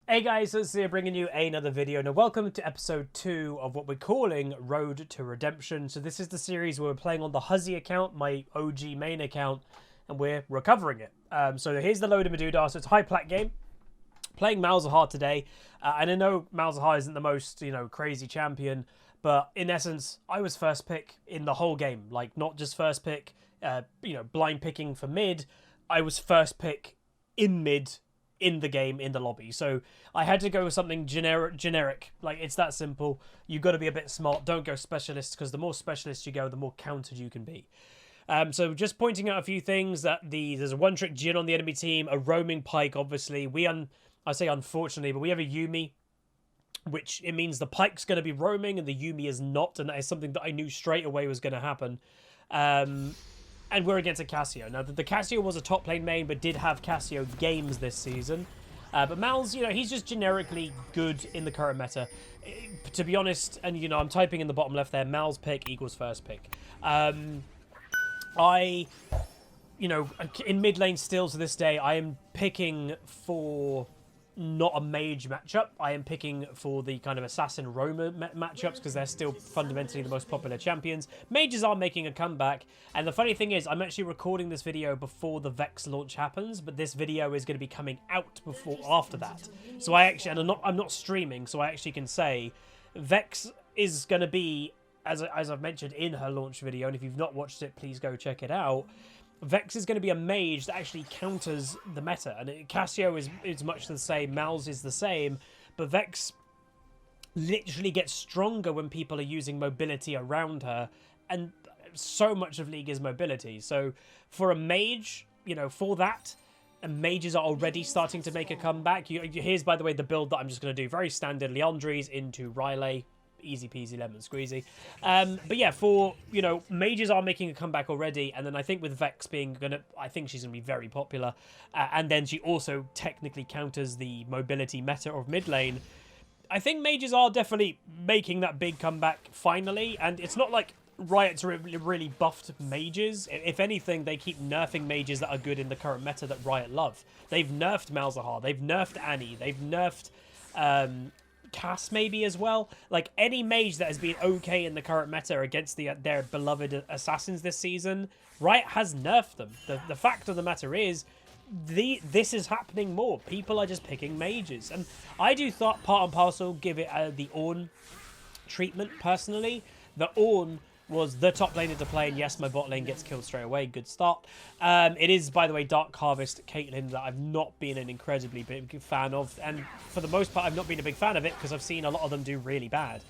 Hey guys, it's here bringing you another video. Now welcome to episode 2 of what we're calling Road to Redemption. So this is the series where we're playing on the Huzzy account, my OG main account, and we're recovering it. So here's the load of Maduda. So it's a high plat game. Playing Malzahar today. And I know Malzahar isn't the most, crazy champion, but in essence, I was first pick in the whole game. Like, not just first pick, blind picking for mid. I was first pick in mid in the game, in the lobby. So I had to go with something generic. Like, it's that simple. You've got to be a bit smart. Don't go specialist, because the more specialist you go, the more countered you can be. So just pointing out a few things, that there's a one-trick Jhin on the enemy team, a roaming Pyke, obviously. I say unfortunately, but we have a Yuumi, which it means the Pyke's going to be roaming and the Yuumi is not, and that is something that I knew straight away was going to happen. And we're against a Cassio. Now, the Cassio was a top lane main, but did have Cassio games this season. But Mal's, he's just generically good in the current meta. To be honest, and, I'm typing in the bottom left there, Mal's pick equals first pick. In mid lane still to this day, I am picking for not a mage matchup. I am picking for the kind of assassin roamer matchups, because they're still fundamentally the most popular champions. Mages are making a comeback, and the funny thing is, I'm actually recording this video before the Vex launch happens, but this video is going to be coming out after that. So I'm not streaming, so I actually can say Vex is going to be, as I've mentioned in her launch video, and if you've not watched it, please go check it out. Vex is going to be a mage that actually counters the meta. And Cassio is much the same, Mal's is the same, but Vex literally gets stronger when people are using mobility around her, and so much of League is mobility. So for a mage, for that, and mages are already starting to make a comeback. Here's, by the way, the build that I'm just going to do. Very standard Leandries into Riley. Easy peasy lemon squeezy. But yeah, mages are making a comeback already, and then I think with Vex I think she's gonna be very popular, and then she also technically counters the mobility meta of mid lane. I think mages are definitely making that big comeback finally, and it's not like Riot's really buffed mages. If anything, they keep nerfing mages that are good in the current meta that Riot love. They've nerfed Malzahar, they've nerfed Annie, they've nerfed Cass maybe as well. Like, any mage that has been okay in the current meta against their beloved assassins this season, Riot has nerfed them. The fact of the matter is, this is happening more. People are just picking mages, and I do part and parcel give it the Ornn treatment personally. The Ornn was the top laner to play, and yes, my bot lane gets killed straight away. Good start. It is, by the way, Dark Harvest Caitlyn that I've not been an incredibly big fan of, and for the most part, I've not been a big fan of it because I've seen a lot of them do really bad.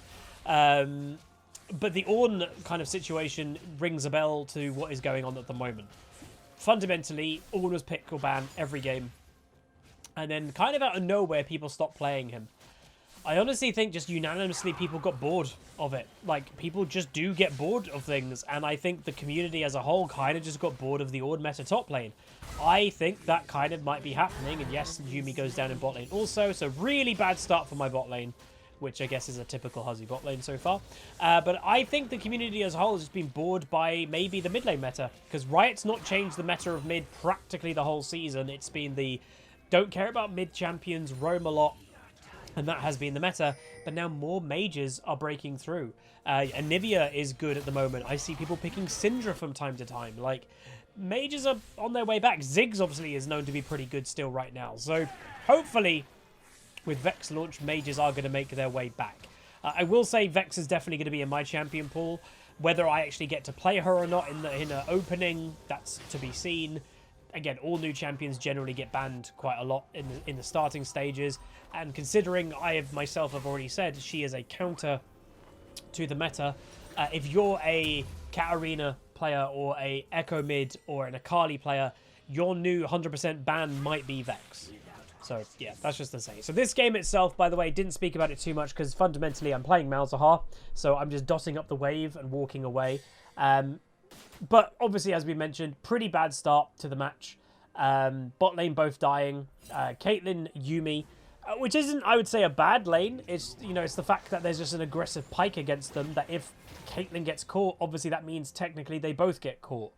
But the Ornn kind of situation rings a bell to what is going on at the moment. Fundamentally, Ornn was pick or ban every game, and then kind of out of nowhere, people stopped playing him. I honestly think just unanimously people got bored of it. Like, people just do get bored of things, and I think the community as a whole kind of just got bored of the Ornn meta top lane. I think that kind of might be happening, and yes, Yuumi goes down in bot lane also, so really bad start for my bot lane, which I guess is a typical Huzzy bot lane so far. But I think the community as a whole has just been bored by maybe the mid lane meta, because Riot's not changed the meta of mid practically the whole season. It's been the don't care about mid champions, roam a lot, and that has been the meta, but now more mages are breaking through. Anivia is good at the moment. I see people picking Syndra from time to time. Like, mages are on their way back. Ziggs obviously is known to be pretty good still right now. So hopefully with Vex launch, mages are going to make their way back. I will say Vex is definitely going to be in my champion pool. Whether I actually get to play her or not in the opening, that's to be seen. Again, all new champions generally get banned quite a lot in the starting stages, and considering I have already said she is a counter to the meta, if you're a Katarina player or a Echo mid or an Akali player, your new 100% ban might be Vex. So yeah, that's just to say. So this game itself, by the way, didn't speak about it too much because fundamentally I'm playing Malzahar, so I'm just dotting up the wave and walking away. But obviously, as we mentioned, pretty bad start to the match. Bot lane both dying. Caitlyn, Yuumi, which isn't, I would say, a bad lane. It's, it's the fact that there's just an aggressive Pyke against them, that if Caitlyn gets caught, obviously that means technically they both get caught.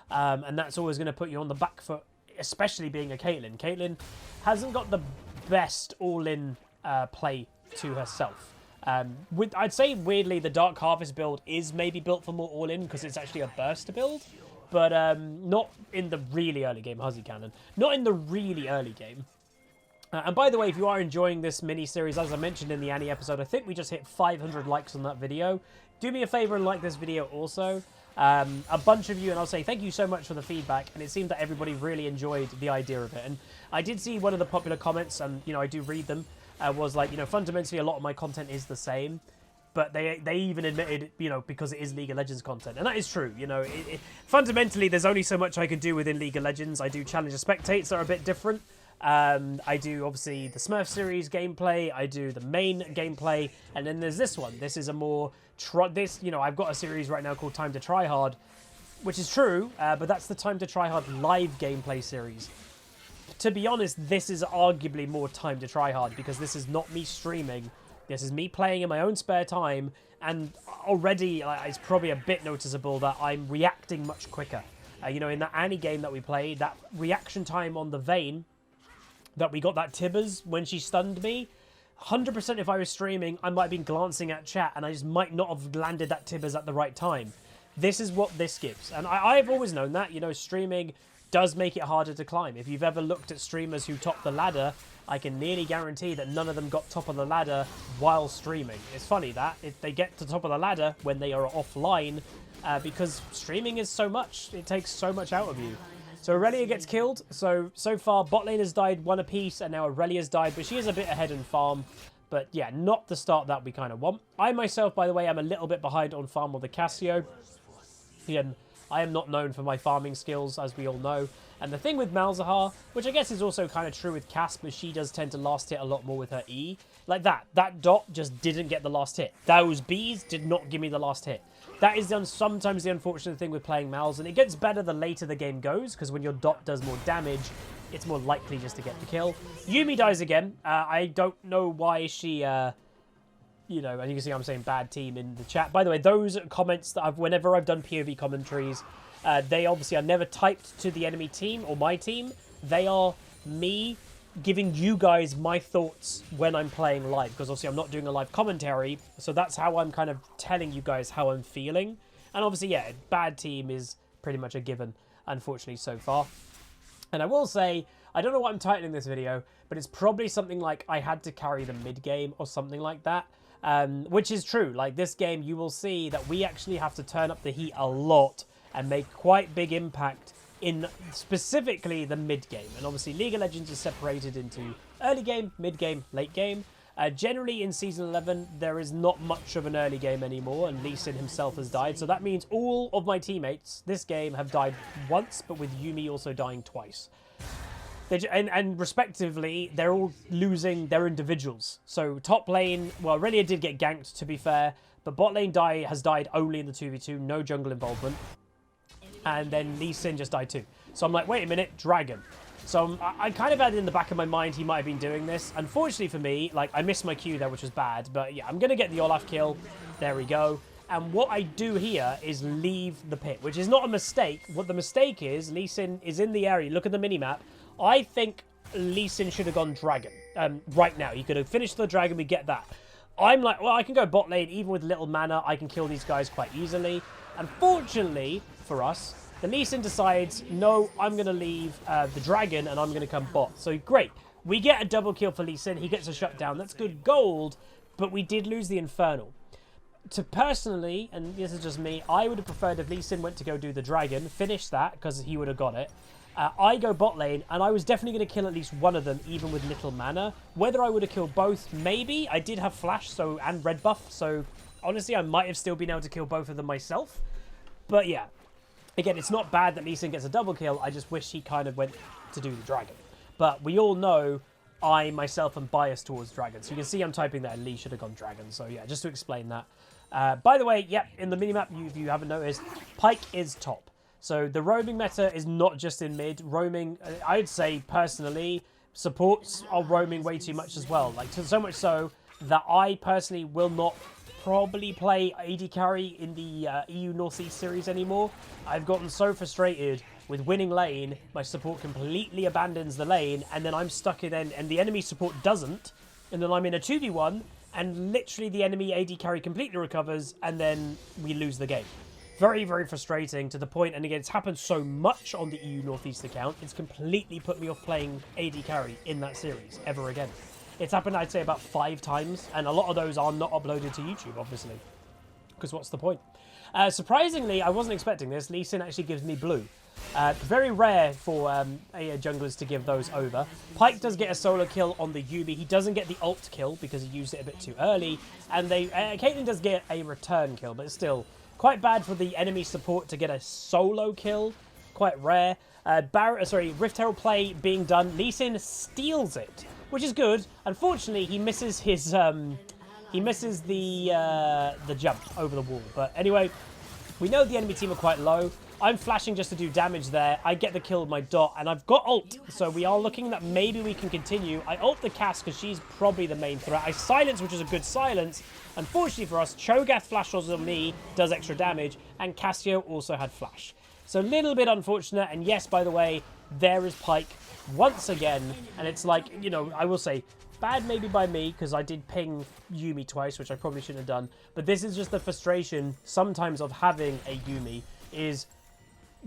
And that's always going to put you on the back foot, especially being a Caitlyn. Caitlyn hasn't got the best all-in play to herself. I'd say, weirdly, the Dark Harvest build is maybe built for more all-in because it's actually a burst build, but not in the really early game, Huzzy Cannon. Not in the really early game. And by the way, if you are enjoying this mini-series, as I mentioned in the Annie episode, I think we just hit 500 likes on that video. Do me a favor and like this video also. A bunch of you, and I'll say thank you so much for the feedback, and it seemed that everybody really enjoyed the idea of it. And I did see one of the popular comments, and, you know, I do read them, was like, you know, fundamentally a lot of my content is the same. But they even admitted, you know, because it is League of Legends content. And that is true, you know. Fundamentally, there's only so much I can do within League of Legends. I do Challenger Spectates that are a bit different. I do, obviously, the Smurf series gameplay. I do the main gameplay. And then there's this one. This is a more... you know, I've got a series right now called Time to Try Hard, which is true, but that's the Time to Try Hard live gameplay series. To be honest, this is arguably more Time to Try Hard because this is not me streaming. This is me playing in my own spare time, and already it's probably a bit noticeable that I'm reacting much quicker. You know, in that Annie game that we played, that reaction time on the Vayne, that we got that Tibbers when she stunned me, 100% if I was streaming, I might have been glancing at chat, and I just might not have landed that Tibbers at the right time. This is what this gives. And I've always known that, you know, streaming does make it harder to climb. If you've ever looked at streamers who top the ladder, I can nearly guarantee that none of them got top of the ladder while streaming. It's funny that if they get to top of the ladder when they are offline, because streaming is so much. It takes so much out of you. So Aurelia gets killed. So far, bot lane has died one apiece, and now Aurelia's died, but she is a bit ahead in farm. But yeah, not the start that we kind of want. I myself, by the way, am a little bit behind on farm with the Cassio. Again, I am not known for my farming skills, as we all know. And the thing with Malzahar, which I guess is also kind of true with Cass, but she does tend to last hit a lot more with her E. Like that dot just didn't get the last hit. Those bees did not give me the last hit. That is sometimes the unfortunate thing with playing Malz, and it gets better the later the game goes, because when your dot does more damage, it's more likely just to get the kill. Yumi dies again. I don't know why she... you know, and you can see I'm saying bad team in the chat. By the way, those comments that whenever I've done POV commentaries, they obviously are never typed to the enemy team or my team. They are me giving you guys my thoughts when I'm playing live, because obviously I'm not doing a live commentary, so that's how I'm kind of telling you guys how I'm feeling. And obviously, yeah, bad team is pretty much a given, unfortunately, so far. And I will say, I don't know what I'm titling this video, but it's probably something like I had to carry the mid game or something like that. Which is true. Like, this game, you will see that we actually have to turn up the heat a lot and make quite big impact in specifically the mid game. And obviously, League of Legends is separated into early game, mid game, late game. Generally, in Season 11, there is not much of an early game anymore, and Lee Sin himself has died. So that means all of my teammates this game have died once, but with Yumi also dying twice. And respectively, they're all losing their individuals. So top lane, well, Aurelia did get ganked, to be fair, but bot lane has died only in the 2v2, no jungle involvement. And then Lee Sin just died too. So I'm like, wait a minute, Dragon. So I kind of had in the back of my mind he might have been doing this. Unfortunately for me, like, I missed my Q there, which was bad. But yeah, I'm going to get the Olaf kill. There we go. And what I do here is leave the pit, which is not a mistake. What the mistake is, Lee Sin is in the area. Look at the minimap. I think Lee Sin should have gone Dragon right now. He could have finished the Dragon. We get that. I'm like, well, I can go bot lane. Even with little mana, I can kill these guys quite easily. Unfortunately for us, the Lee Sin decides, no, I'm going to leave the Dragon and I'm going to come bot. So great. We get a double kill for Lee Sin. He gets a shutdown. That's good gold. But we did lose the Infernal. To personally, and this is just me, I would have preferred if Lee Sin went to go do the Dragon, finish that, because he would have got it. I go bot lane, and I was definitely going to kill at least one of them, even with little mana. Whether I would have killed both, maybe. I did have flash and red buff, so honestly, I might have still been able to kill both of them myself. But yeah, again, it's not bad that Lee Sin gets a double kill. I just wish he kind of went to do the Dragon. But we all know I myself am biased towards Dragon. So you can see I'm typing that Lee should have gone Dragon. So yeah, just to explain that. By the way, yep, in the minimap, if you haven't noticed, Pyke is top. So the roaming meta is not just in mid. Roaming, I'd say personally, supports are roaming way too much as well. Like, so much so that I personally will not probably play AD carry in the EU Northeast series anymore. I've gotten so frustrated with winning lane, my support completely abandons the lane, and then I'm stuck in and the enemy support doesn't, and then I'm in a 2v1, and literally the enemy AD carry completely recovers, and then we lose the game. Very, very frustrating to the point, and again, it's happened so much on the EU Northeast account, it's completely put me off playing AD carry in that series ever again. It's happened, I'd say, about 5 times, and a lot of those are not uploaded to YouTube, obviously, because what's the point? Surprisingly, I wasn't expecting this. Lee Sin actually gives me blue. Very rare for junglers to give those over. Pyke does get a solo kill on the Yuumi. He doesn't get the ult kill because he used it a bit too early. And Caitlyn does get a return kill, but it's still quite bad for the enemy support to get a solo kill. Quite rare. Rift Herald play being done. Lee Sin steals it, which is good. Unfortunately, he misses his the jump over the wall. But anyway, we know the enemy team are quite low. I'm flashing just to do damage there. I get the kill with my dot, and I've got ult. So we are looking that maybe we can continue. I ult the Cass because she's probably the main threat. I silence, which is a good silence. Unfortunately for us, Cho'Gath flashes on me, does extra damage, and Cassio also had flash. So a little bit unfortunate, and yes, by the way, there is Pyke once again, and it's like, you know, I will say, bad maybe by me, because I did ping Yuumi twice, which I probably shouldn't have done, but this is just the frustration sometimes of having a Yuumi, is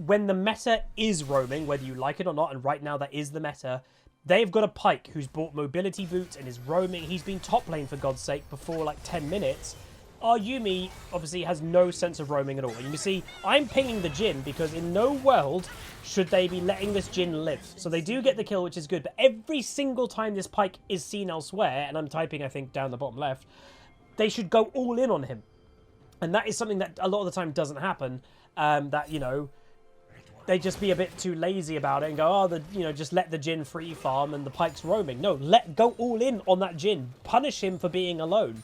when the meta is roaming, whether you like it or not, and right now that is the meta, they've got a Pyke who's bought mobility boots and is roaming. He's been top lane, for God's sake, before like 10 minutes. Our Yuumi obviously has no sense of roaming at all. And you can see I'm pinging the Jhin because in no world should they be letting this Jhin live. So they do get the kill, which is good. But every single time this Pyke is seen elsewhere, and I'm typing, I think, down the bottom left, they should go all in on him. And that is something that a lot of the time doesn't happen. That, you know, they just be a bit too lazy about it and go, oh, just let the Jhin free farm and the Pyke's roaming. No, go all in on that Jhin. Punish him for being alone.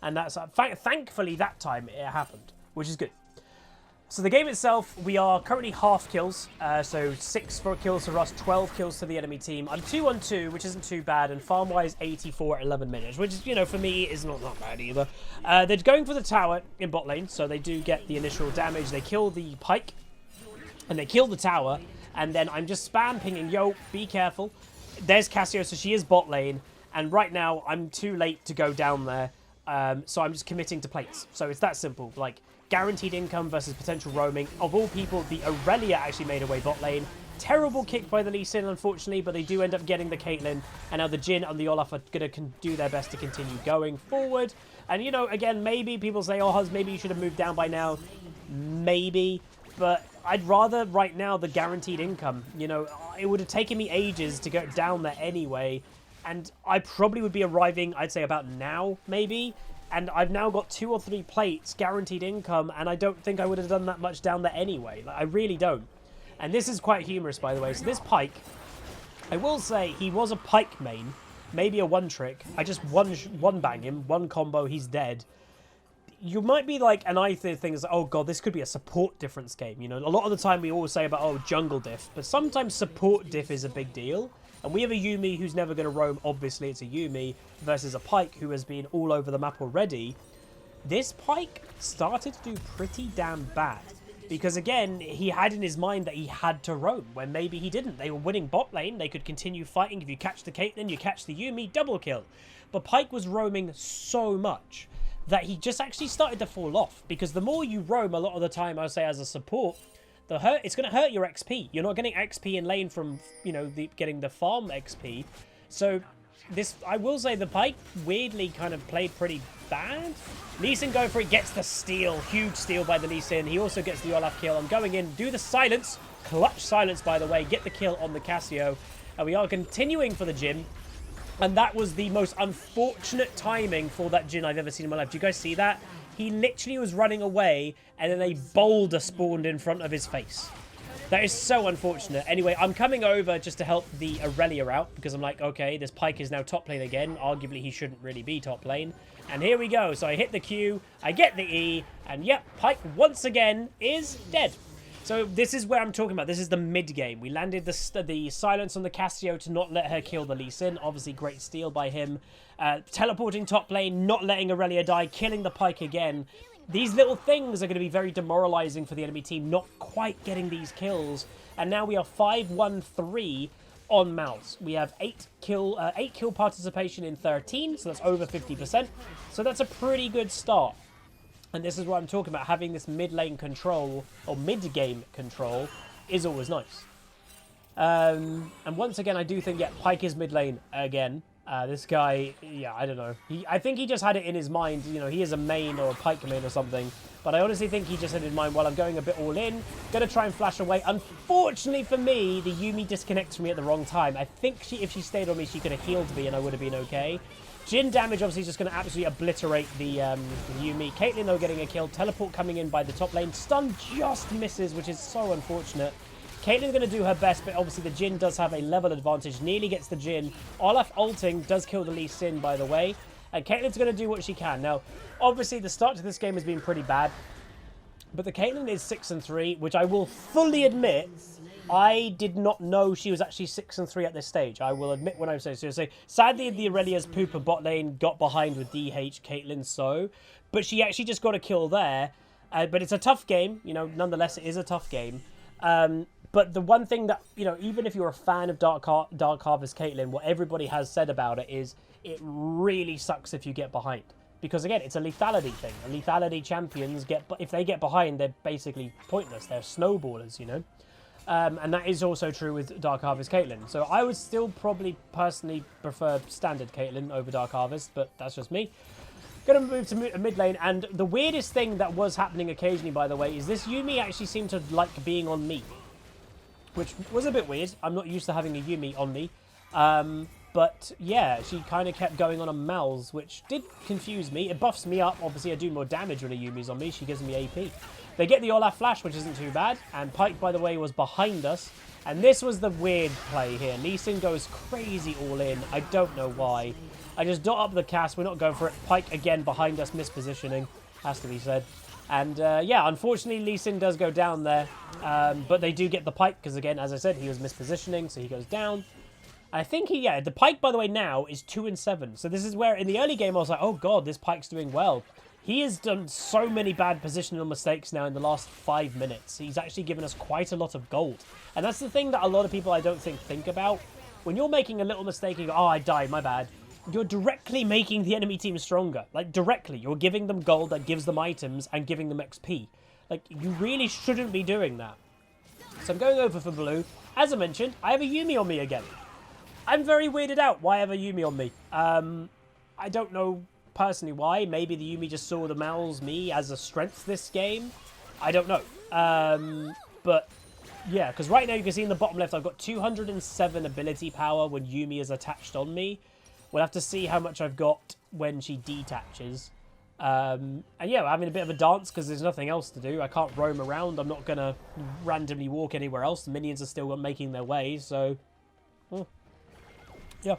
And that's thankfully that time it happened, which is good. So the game itself, we are currently half kills. So 6 kills for us, 12 kills to the enemy team. I'm 2-on-2, which isn't too bad. And farm-wise, 84 at 11 minutes, which is, you know, for me is not bad either. They're going for the tower in bot lane, so they do get the initial damage. They kill the Pyke, and they kill the tower. And then I'm just spam pinging, yo, be careful. There's Cassio, so she is bot lane. And right now, I'm too late to go down there. So I'm just committing to plates. So it's that simple. Like, guaranteed income versus potential roaming. Of all people, the Aurelia actually made away bot lane. Terrible kick by the Lee Sin, unfortunately, but they do end up getting the Caitlyn. And now the Jhin and the Olaf are going to do their best to continue going forward. And, you know, again, maybe people say, oh, Huz, maybe you should have moved down by now. Maybe. But I'd rather, right now, the guaranteed income. You know, it would have taken me ages to go down there anyway. And I probably would be arriving, I'd say, about now, maybe. And I've now got 2 or 3 plates, guaranteed income, and I don't think I would have done that much down there anyway. Like, I really don't. And this is quite humorous, by the way. So this Pyke, I will say, he was a Pyke main. Maybe a one-trick. I just one-bang him, one combo, he's dead. You might be like, and I think things like, oh god, this could be a support difference game. You know, a lot of the time we always say about, oh, jungle diff. But sometimes support diff is a big deal. And we have a Yuumi who's never going to roam. Obviously, it's a Yuumi versus a Pyke who has been all over the map already. This Pyke started to do pretty damn bad. Because, again, he had in his mind that he had to roam, when maybe he didn't. They were winning bot lane. They could continue fighting. If you catch the Caitlyn, you catch the Yuumi, double kill. But Pyke was roaming so much that he just actually started to fall off. Because the more you roam, a lot of the time, I would say as a support, it's going to hurt your XP. You're not getting XP in lane from, you know, getting the farm XP. So this, I will say, the Pyke weirdly kind of played pretty bad. Lee Sin go for it, gets the steal. Huge steal by the Lee Sin. He also gets the Olaf kill. I'm going in, do the silence. Clutch silence, by the way. Get the kill on the Cassio. And we are continuing for the Jhin. And that was the most unfortunate timing for that Jhin I've ever seen in my life. Do you guys see that? He literally was running away, and then a boulder spawned in front of his face. That is so unfortunate. Anyway, I'm coming over just to help the Aurelia out, because I'm like, okay, this Pyke is now top lane again. Arguably, he shouldn't really be top lane. And here we go. So I hit the Q, I get the E, and yep, Pyke once again is dead. So this is where I'm talking about. This is the mid-game. We landed the silence on the Cassio to not let her kill the Lee Sin. Obviously, great steal by him. Teleporting top lane, not letting Aurelia die, killing the Pyke again. these little things are going to be very demoralizing for the enemy team, not quite getting these kills. And now we are 5-1-3 on Malz. We have 8 kill participation in 13, so that's over 50%. So that's a pretty good start. And this is what I'm talking about. Having this mid lane control, or mid game control, is always nice. And once again, I do think, yeah, Pyke is mid lane again. This guy, yeah, I don't know. I think he just had it in his mind. You know, he is a main or a Pyke main or something. But I honestly think he just had in mind, well, I'm going a bit all in. Going to try and flash away. Unfortunately for me, the Yuumi disconnects from me at the wrong time. I think if she stayed on me, she could have healed me and I would have been okay. Jhin damage obviously is just going to absolutely obliterate the Yuumi. Caitlyn, though, getting a kill. Teleport coming in by the top lane. Stun just misses, which is so unfortunate. Caitlyn's going to do her best, but obviously the Jhin does have a level advantage. Nearly gets the Jhin. Olaf ulting does kill the Lee Sin, by the way. And Caitlyn's going to do what she can. Now, obviously, the start to this game has been pretty bad. But the Caitlyn is 6-3, which I will fully admit, I did not know she was actually 6-3 at this stage. I will admit when I say so. Sadly, the Aurelia's Pooper bot lane got behind with DH Caitlyn so. But she actually just got a kill there. But it's a tough game. You know, nonetheless, it is a tough game. But the one thing that, you know, even if you're a fan of Dark Harvest Caitlyn, what everybody has said about it is it really sucks if you get behind. Because, again, it's a lethality thing. And lethality champions, if they get behind, they're basically pointless. They're snowballers, you know. And that is also true with Dark Harvest Caitlyn. So I would still probably personally prefer standard Caitlyn over Dark Harvest, but that's just me. Going to move to mid lane, and the weirdest thing that was happening occasionally, by the way, is this Yuumi actually seemed to like being on me. Which was a bit weird. I'm not used to having a Yuumi on me. But yeah, she kind of kept going on a Malz, which did confuse me. It buffs me up. Obviously, I do more damage when a Yuumi's on me. She gives me AP. They get the Olaf flash, which isn't too bad. And Pyke, by the way, was behind us. And this was the weird play here. Lee Sin goes crazy all in. I don't know why. I just dot up the cast. We're not going for it. Pyke, again, behind us, mispositioning. Has to be said. And yeah, unfortunately, Lee Sin does go down there. But they do get the Pyke, because again, as I said, he was mispositioning, so he goes down. I think the Pyke, by the way, now is 2-7. So this is where, in the early game, I was like, oh god, this Pyke's doing well. He has done so many bad positional mistakes now in the last 5 minutes. He's actually given us quite a lot of gold. And that's the thing that a lot of people I don't think about. When you're making a little mistake and you go, oh, I died, my bad. You're directly making the enemy team stronger. Like, directly. You're giving them gold that gives them items and giving them XP. Like, you really shouldn't be doing that. So I'm going over for blue. As I mentioned, I have a Yuumi on me again. I'm very weirded out why I have a Yuumi on me. I don't know personally why. Maybe the Yuumi just saw the Malz me as a strength this game. I don't know. But yeah, because right now you can see in the bottom left, I've got 207 ability power when Yuumi is attached on me. We'll have to see how much I've got when she detaches. And yeah, we're having a bit of a dance because there's nothing else to do. I can't roam around. I'm not going to randomly walk anywhere else. The minions are still making their way, so... yeah.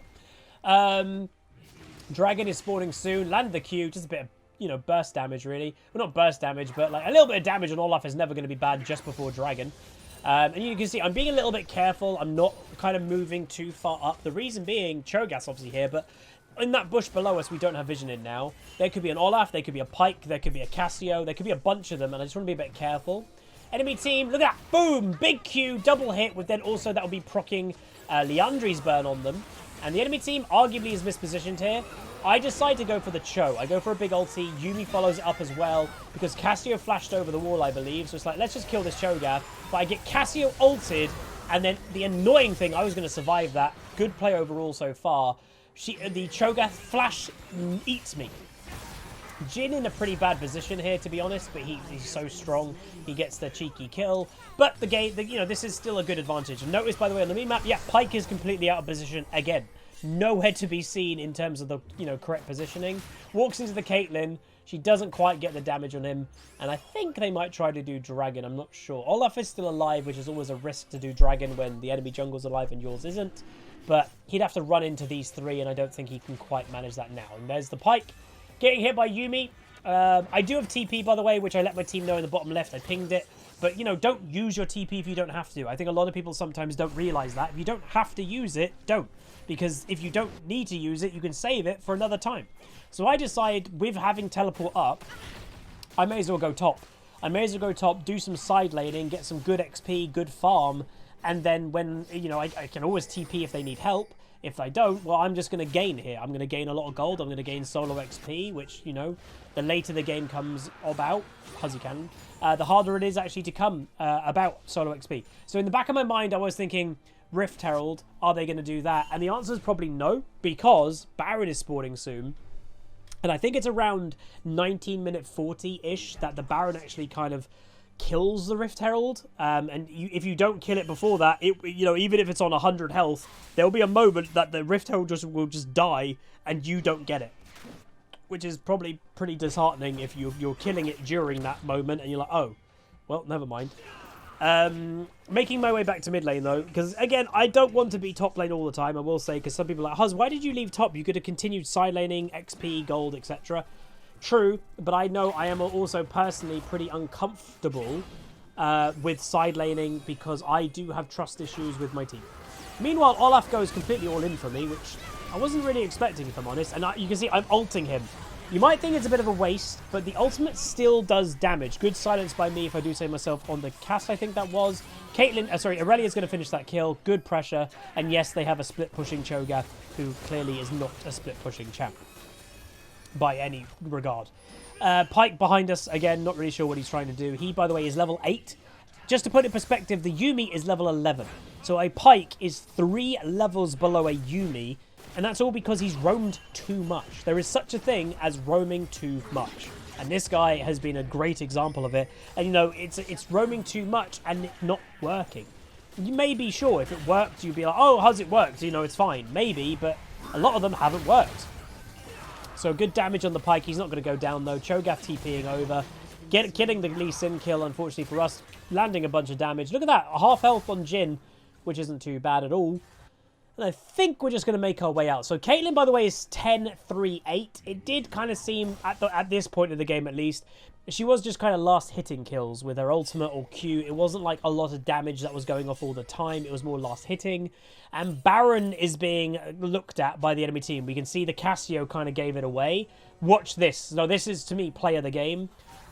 Dragon is spawning soon. Land the Q. Just a bit of, you know, burst damage, really. Well, not burst damage, but like a little bit of damage on Olaf is never going to be bad just before Dragon. And you can see I'm being a little bit careful. I'm not kind of moving too far up. The reason being, Cho'Gath's obviously here, but in that bush below us, we don't have vision in now. There could be an Olaf, there could be a Pyke, there could be a Cassio, there could be a bunch of them, and I just want to be a bit careful. Enemy team, look at that. Boom! Big Q, double hit, with then also that will be proccing Liandry's burn on them. And the enemy team arguably is mispositioned here. I decide to go for the Cho. I go for a big ulti. Yuumi follows it up as well because Cassio flashed over the wall, I believe. So it's like, let's just kill this Cho'Gath. But I get Cassio ulted, and then the annoying thing, I was going to survive that. Good play overall so far. The Cho'Gath flash eats me. Jhin in a pretty bad position here, to be honest, but he's so strong. He gets the cheeky kill. But the game, you know, this is still a good advantage. And notice, by the way, on the minimap, yeah, Pyke is completely out of position again. Nowhere to be seen in terms of the, you know, correct positioning. Walks into the Caitlyn. She doesn't quite get the damage on him. And I think they might try to do Dragon. I'm not sure. Olaf is still alive, which is always a risk to do Dragon when the enemy jungle's alive and yours isn't. But he'd have to run into these three, and I don't think he can quite manage that now. And there's the Pyke. Getting hit by Yuumi. I do have TP, by the way, which I let my team know in the bottom left. I pinged it. But, you know, don't use your TP if you don't have to. I think a lot of people sometimes don't realise that. If you don't have to use it, don't. Because if you don't need to use it, you can save it for another time. So I decide, with having teleport up, I may as well go top. I may as well go top, do some side laning, get some good XP, good farm, and then when, you know, I can always TP if they need help. If I don't, well, I'm just going to gain here. I'm going to gain a lot of gold. I'm going to gain solo XP, which, you know, the later the game comes about, Huzzy can, the harder it is actually to come about solo XP. So in the back of my mind, I was thinking, Rift Herald, are they going to do that? And the answer is probably no, because Baron is spawning soon. And I think it's around 19 minute 40-ish that the Baron actually kind of kills the Rift Herald. And if you don't kill it before that, you know, even if it's on 100 health, there'll be a moment that the Rift Herald will just die and you don't get it. Which is probably pretty disheartening if you're killing it during that moment and you're like, oh, well, never mind. Making my way back to mid lane though, because again, I don't want to be top lane all the time, I will say, because some people are like, Huz, why did you leave top? You could have continued side laning, XP, gold, etc. True, but I know I am also personally pretty uncomfortable with side laning because I do have trust issues with my team. Meanwhile, Olaf goes completely all in for me, which I wasn't really expecting, if I'm honest, and you can see I'm ulting him. You might think it's a bit of a waste, but the ultimate still does damage. Good silence by me, if I do say myself, on the cast, I think that was. Aurelia's going to finish that kill. Good pressure. And yes, they have a split-pushing Cho'Gath, who clearly is not a split-pushing champ by any regard. Pyke behind us, again, not really sure what he's trying to do. He, by the way, is level 8. Just to put it in perspective, the Yuumi is level 11. So a Pyke is 3 levels below a Yuumi, and that's all because he's roamed too much. There is such a thing as roaming too much. And this guy has been a great example of it. And, you know, it's roaming too much and it's not working. You may be sure if it worked, you'd be like, oh, how's it worked? You know, it's fine. Maybe, but a lot of them haven't worked. So good damage on the Pyke. He's not going to go down, though. Cho'Gath TPing over. Killing the Lee Sin kill, unfortunately for us. Landing a bunch of damage. Look at that. Half health on Jhin, which isn't too bad at all. And I think we're just going to make our way out. So Caitlyn, by the way, is 10-3-8. It did kind of seem, at this point of the game at least, she was just kind of last hitting kills with her ultimate or Q. It wasn't like a lot of damage that was going off all the time. It was more last hitting. And Baron is being looked at by the enemy team. We can see the Cassio kind of gave it away. Watch this. No, this is, to me, play of the game.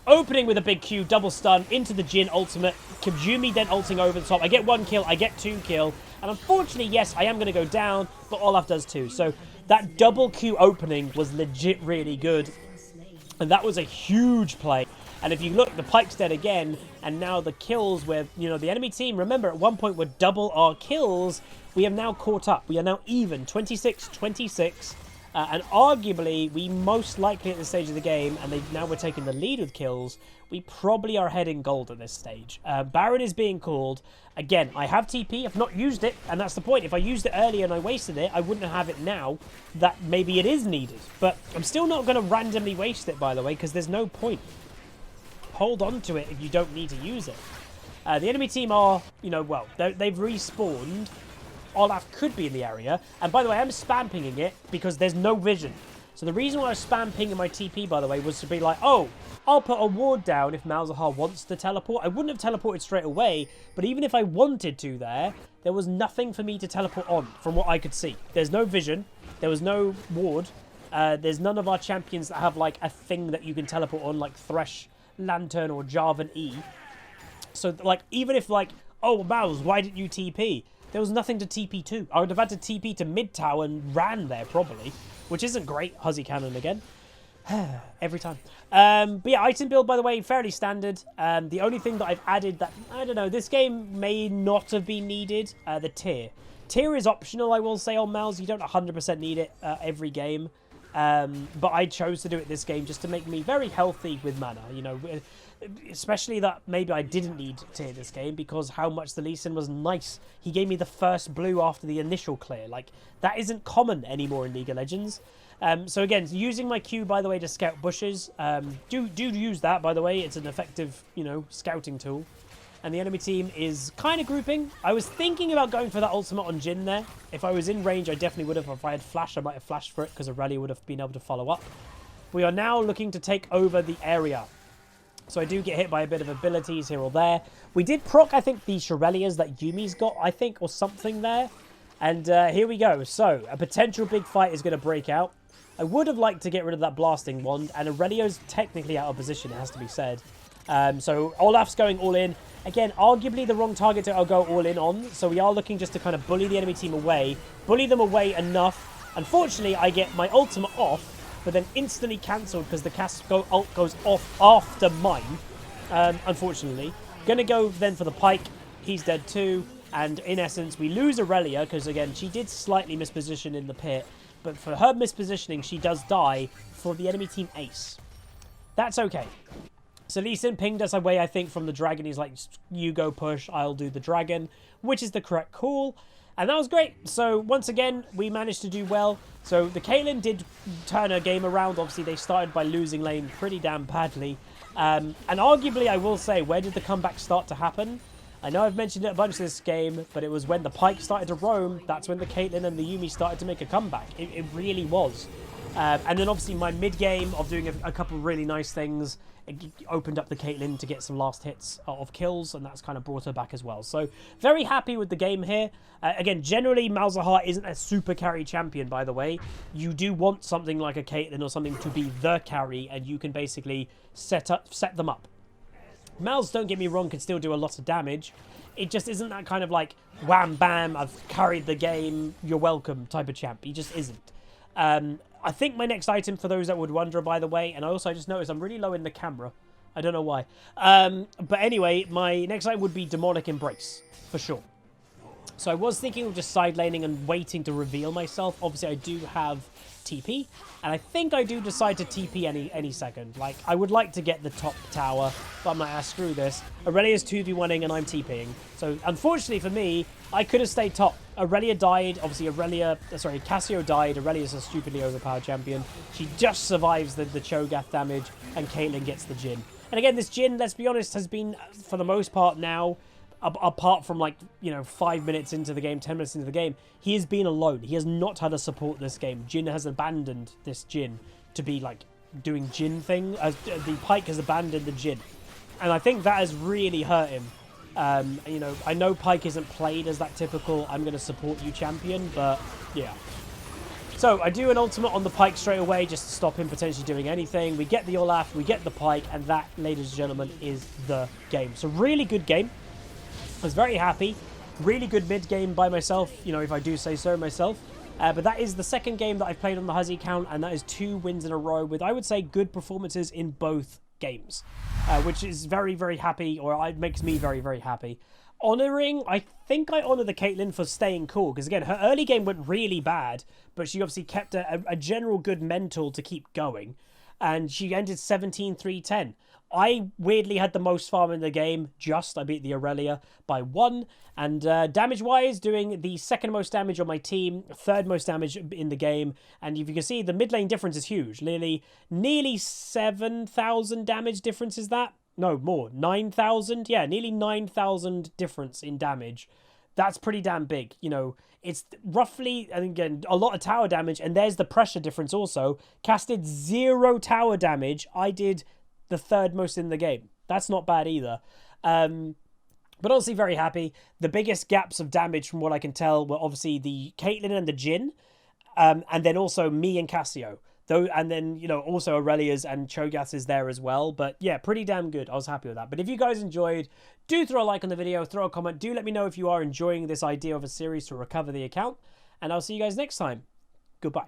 Opening with a big Q, double stun into the Jhin ultimate. Yuumi then ulting over the top. I get 1 kill, I get 2 kill. And unfortunately, yes, I am going to go down, but Olaf does too. So that double Q opening was legit really good. And that was a huge play. And if you look, the Pyke's dead again. And now the kills with, you know, the enemy team, remember, at one point were double our kills. We have now caught up. We are now even, 26-26. And arguably, we most likely at this stage of the game, and now we're taking the lead with kills, we probably are heading gold at this stage. Baron is being called. Again, I have TP. I've not used it, and that's the point. If I used it earlier and I wasted it, I wouldn't have it now. That maybe it is needed. But I'm still not going to randomly waste it, by the way, because there's no point. Hold on to it if you don't need to use it. The enemy team are, you know, well, they've respawned. Olaf could be in the area. And by the way, I'm spam pinging it because there's no vision. So the reason why I was spam pinging my TP, by the way, was to be like, oh, I'll put a ward down if Malzahar wants to teleport. I wouldn't have teleported straight away, but even if I wanted to there was nothing for me to teleport on from what I could see. There's no vision. There was no ward. There's none of our champions that have like a thing that you can teleport on, like Thresh, Lantern, or Jarvan E. So like, even if like, oh, Malz, why didn't you TP? There was nothing to TP to. I would have had to TP to mid tower and ran there probably, which isn't great. Huzzy cannon again. Every time. But yeah, item build, by the way, fairly standard. The only thing that I've added that, I don't know, this game may not have been needed, the tier. Tier is optional, I will say, on Malz. You don't 100% need it every game. But I chose to do it this game just to make me very healthy with mana, you know, especially that maybe I didn't need tier this game because how much the Lee Sin was nice. He gave me the first blue after the initial clear. Like, that isn't common anymore in League of Legends. So again, using my Q, by the way, to scout bushes. Do use that, by the way. It's an effective, you know, scouting tool. And the enemy team is kind of grouping. I was thinking about going for that ultimate on Jhin there. If I was in range, I definitely would have. If I had flash, I might have flashed for it because Aurelia would have been able to follow up. We are now looking to take over the area. So I do get hit by a bit of abilities here or there. We did proc, I think, the Shurelias that Yuumi's got, I think, or something there. And here we go. So a potential big fight is going to break out. I would have liked to get rid of that blasting wand, and Aurelio's technically out of position, it has to be said. So Olaf's going all in. Again, arguably the wrong target to go all in on, so we are looking just to kind of bully the enemy team away. Bully them away enough. Unfortunately, I get my ultimate off, but then instantly cancelled because the ult goes off after mine, unfortunately. Gonna go then for the pike. He's dead too. And in essence, we lose Aurelia because, again, she did slightly misposition in the pit. But for her mispositioning, she does die for the enemy team ace. That's okay. So Lee Sin pinged us away, I think, from the dragon. He's like, you go push, I'll do the dragon, which is the correct call. And that was great. So once again, we managed to do well. So the Caitlyn did turn her game around. Obviously, they started by losing lane pretty damn badly. And arguably, I will say, where did the comeback start to happen? I know I've mentioned it a bunch this game, but it was when the Pyke started to roam, that's when the Caitlyn and the Yuumi started to make a comeback. It really was. And then obviously my mid-game of doing a couple of really nice things, it opened up the Caitlyn to get some last hits of kills, and that's kind of brought her back as well. So very happy with the game here. Again, generally Malzahar isn't a super carry champion, by the way. You do want something like a Caitlyn or something to be the carry, and you can basically set them up. Malz, don't get me wrong, can still do a lot of damage. It just isn't that kind of like, wham, bam, I've carried the game, you're welcome type of champ. He just isn't. I think my next item, for those that would wonder, by the way, and I just noticed I'm really low in the camera. I don't know why. But anyway, my next item would be Demonic Embrace, for sure. So I was thinking of just side laning and waiting to reveal myself. Obviously, I do have TP, and I think I do decide to TP any second. Like, I would like to get the top tower, but I'm like, screw this. Aurelia's 2v1ing and I'm TPing. So unfortunately for me, I could have stayed top. Aurelia died. Obviously, Cassio died. Aurelia's a stupidly overpowered champion. She just survives the Cho'Gath damage, and Caitlyn gets the Jhin. And again, this Jhin, let's be honest, has been, for the most part now, apart from, like, 5 minutes into the game, 10 minutes into the game, he has been alone. He has not had a support this game. Jhin has abandoned this Jhin to be, like, doing Jhin thing. The Pyke has abandoned the Jhin. And I think that has really hurt him. I know Pyke isn't played as that typical, I'm going to support you champion, but, yeah. So, I do an ultimate on the Pyke straight away, just to stop him potentially doing anything. We get the Olaf, we get the Pyke, and that, ladies and gentlemen, is the game. So, really good game. I was very happy. Really good mid-game by myself, if I do say so myself. But that is the second game that I've played on the Huzzy account, and that is 2 wins in a row with, I would say, good performances in both games. Which is very, very happy, or it makes me very, very happy. Honouring, I think I honour the Caitlyn for staying cool, because again, her early game went really bad, but she obviously kept a general good mental to keep going. And she ended 17-3-10. I weirdly had the most farm in the game. I beat the Aurelia by 1. And damage-wise, doing the second most damage on my team, third most damage in the game. And if you can see, the mid lane difference is huge. Nearly 7,000 damage difference is that? No, more. 9,000? Yeah, nearly 9,000 difference in damage. That's pretty damn big. It's roughly, and again, a lot of tower damage. And there's the pressure difference also. Casted 0 tower damage. I did the third most in the game. That's not bad either. But honestly, very happy. The biggest gaps of damage, from what I can tell, were obviously the Caitlyn and the Jhin, and then also me and Cassio. And then, also Aurelia's and Cho'Gath's is there as well. But yeah, pretty damn good. I was happy with that. But if you guys enjoyed, do throw a like on the video, throw a comment. Do let me know if you are enjoying this idea of a series to recover the account. And I'll see you guys next time. Goodbye.